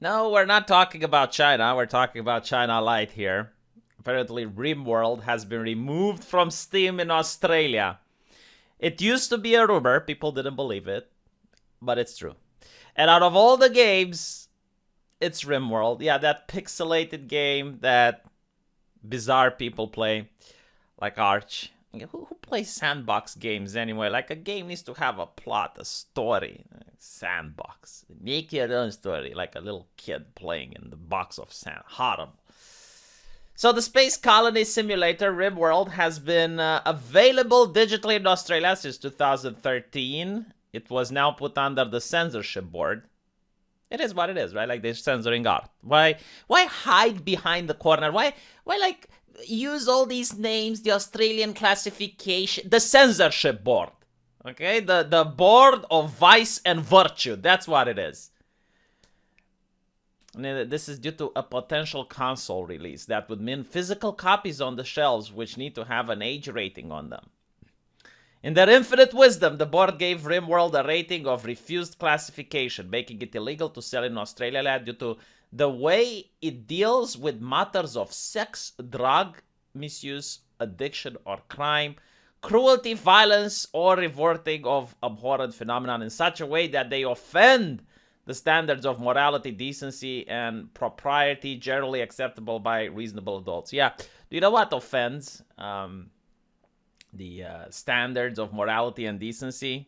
No, we're not talking about China. We're talking about China Lite here. Apparently, RimWorld has been removed from Steam in Australia. It used to be a rumor. People didn't believe it, but it's true. And out of all the games, it's RimWorld. Yeah, that pixelated game that bizarre people play, like Arch. Who plays sandbox games anyway? Like, a game needs to have a plot, a story. Sandbox. Make your own story, like a little kid playing in the box of sand. Horrible. So the space colony simulator RimWorld has been available digitally in Australia since 2013. It was now put under the censorship board. It is what it is, right? Like, they're censoring art. Why hide behind the corner? Why like use all these names, the Australian classification, the censorship board, okay? The board of vice and virtue. That's what it is. And this is due to a potential console release. That would mean physical copies on the shelves, which need to have an age rating on them. In their infinite wisdom, the board gave RimWorld a rating of refused classification, making it illegal to sell in Australia due to the way it deals with matters of sex, drug misuse, addiction, or crime, cruelty, violence, or reverting of abhorrent phenomenon in such a way that they offend the standards of morality, decency, and propriety generally acceptable by reasonable adults. Yeah, do you know what offends the standards of morality and decency?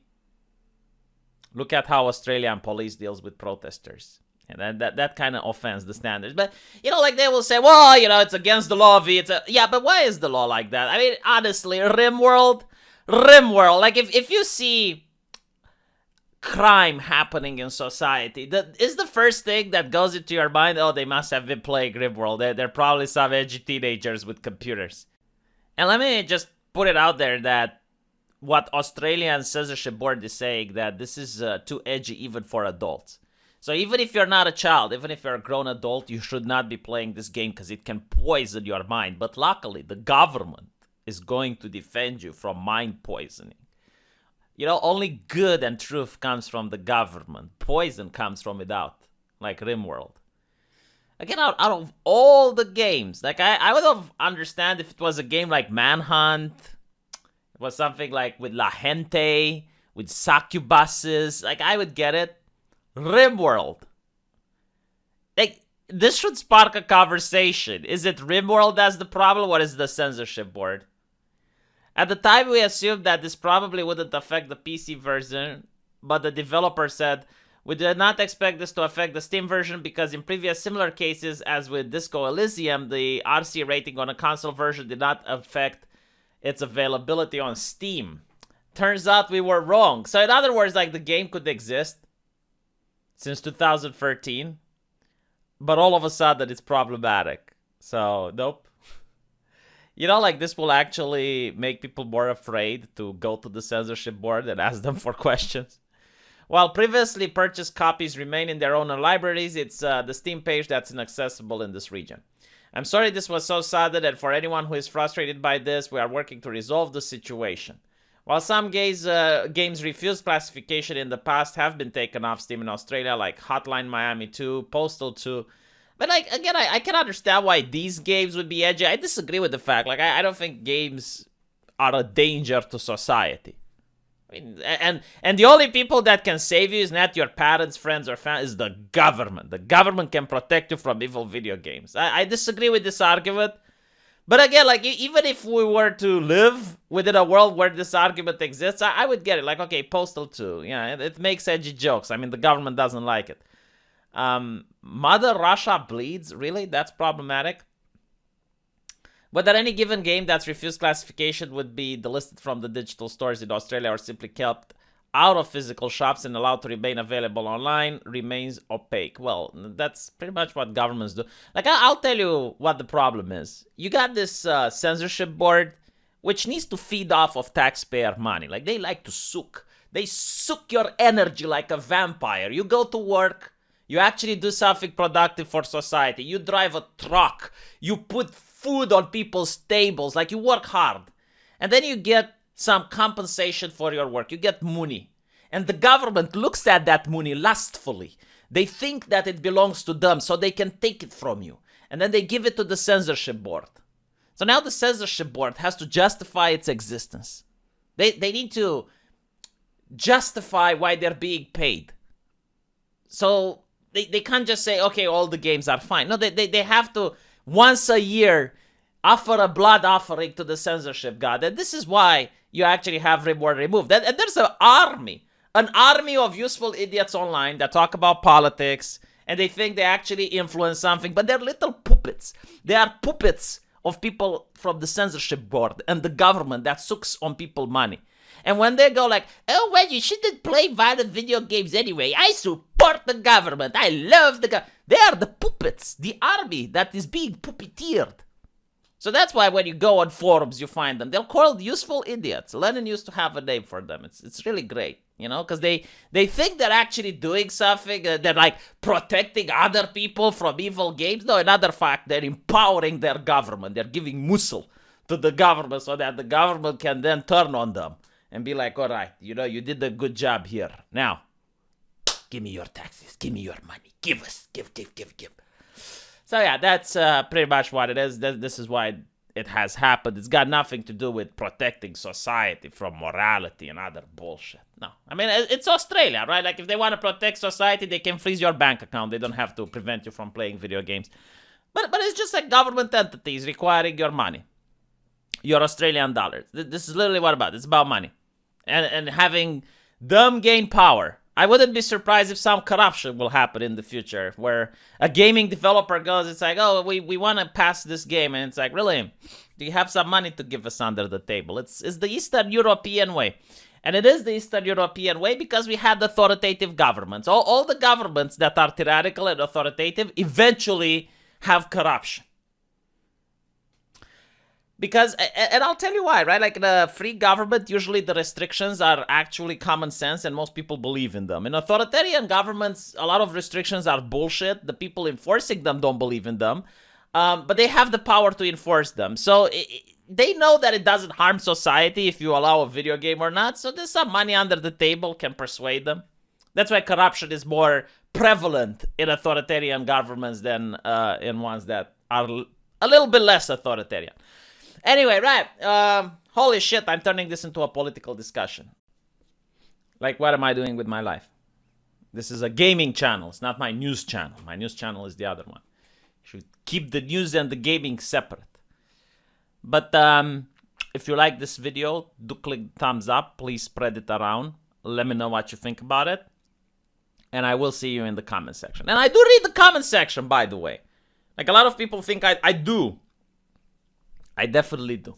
Look at how Australian police deals with protesters. And that kind of offends the standards. But, like, they will say, well, it's against the law, yeah, but why is the law like that? I mean, honestly, RimWorld, like, if you see crime happening in society, that is the first thing that goes into your mind. Oh, they must have been playing RimWorld. They're probably some edgy teenagers with computers. And let me just put it out there that what Australian censorship board is saying, that this is too edgy even for adults. So even if you're not a child, even if you're a grown adult, you should not be playing this game because it can poison your mind. But luckily, the government is going to defend you from mind poisoning. Only good and truth comes from the government. Poison comes from without, like RimWorld. Again, out of all the games, like, I would have understand if it was a game like Manhunt. It was something like with La Gente, with succubuses. Like, I would get it. RimWorld. Like, this should spark a conversation. Is it RimWorld that's the problem, or is it the censorship board? At the time, we assumed that this probably wouldn't affect the PC version, but the developer said, we did not expect this to affect the Steam version because in previous similar cases, as with Disco Elysium, the RC rating on a console version did not affect its availability on Steam. Turns out we were wrong. So in other words, like, the game could exist since 2013, but all of a sudden it's problematic. So, nope. Like, this will actually make people more afraid to go to the censorship board and ask them for questions. While previously purchased copies remain in their own libraries, it's the Steam page that's inaccessible in this region. I'm sorry this was so sudden, and for anyone who is frustrated by this, we are working to resolve the situation. While some games refused classification in the past have been taken off Steam in Australia, like Hotline Miami 2, Postal 2, but, like, again, I can understand why these games would be edgy. I disagree with the fact. Like, I don't think games are a danger to society. I mean, and the only people that can save you is not your parents, friends, or family, is the government. The government can protect you from evil video games. I disagree with this argument. But again, like, even if we were to live within a world where this argument exists, I would get it. Like, okay, Postal 2. Yeah, it makes edgy jokes. I mean, the government doesn't like it. Mother Russia Bleeds, really? That's problematic. Whether any given game that's refused classification would be delisted from the digital stores in Australia or simply kept out of physical shops and allowed to remain available online remains opaque. Well, that's pretty much what governments do. Like, I'll tell you what the problem is. You got this censorship board, which needs to feed off of taxpayer money. Like, they like to soak. They suck your energy like a vampire. You go to work. You actually do something productive for society. You drive a truck. You put food on people's tables. Like, you work hard. And then you get some compensation for your work. You get money. And the government looks at that money lustfully. They think that it belongs to them, so they can take it from you. And then they give it to the censorship board. So now the censorship board has to justify its existence. They need to justify why they're being paid. So they can't just say, okay, all the games are fine. No, they have to, once a year, offer a blood offering to the censorship god. And this is why you actually have RimWorld removed. And there's an army of useful idiots online that talk about politics, and they think they actually influence something, but they're little puppets. They are puppets of people from the censorship board and the government that sucks on people money. And when they go like, oh, well, you shouldn't play violent video games anyway. I support the government. I love the government. They are the puppets, the army that is being puppeteered. So that's why when you go on forums, you find them. They're called useful idiots. Lenin used to have a name for them. It's really great, you know, because they think they're actually doing something. They're like protecting other people from evil games. No, another fact, they're empowering their government. They're giving muscle to the government so that the government can then turn on them and be like, all right, you know, you did a good job here. Now, give me your taxes. Give me your money. Give us. Give. So yeah, that's pretty much what it is. This is why it has happened. It's got nothing to do with protecting society from morality and other bullshit. No. I mean, it's Australia, right? Like, if they want to protect society, they can freeze your bank account. They don't have to prevent you from playing video games. But it's just like government entities requiring your money. Your Australian dollars. This is literally what about. It's about money. And having them gain power. I wouldn't be surprised if some corruption will happen in the future, where a gaming developer goes, it's like, oh, we want to pass this game, and it's like, really? Do you have some money to give us under the table? It's the Eastern European way. And it is the Eastern European way because we had authoritative governments. All the governments that are tyrannical and authoritative eventually have corruption. Because, and I'll tell you why, right? Like, in a free government, usually the restrictions are actually common sense and most people believe in them. In authoritarian governments, a lot of restrictions are bullshit. The people enforcing them don't believe in them, but they have the power to enforce them. So they know that it doesn't harm society if you allow a video game or not. So there's some money under the table can persuade them. That's why corruption is more prevalent in authoritarian governments than in ones that are a little bit less authoritarian. Anyway, right, holy shit, I'm turning this into a political discussion. Like, what am I doing with my life? This is a gaming channel, it's not my news channel. My news channel is the other one. You should keep the news and the gaming separate. But if you like this video, do click thumbs up, please spread it around. Let me know what you think about it. And I will see you in the comment section. And I do read the comment section, by the way. Like, a lot of people think I do. I definitely do.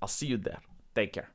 I'll see you there. Take care.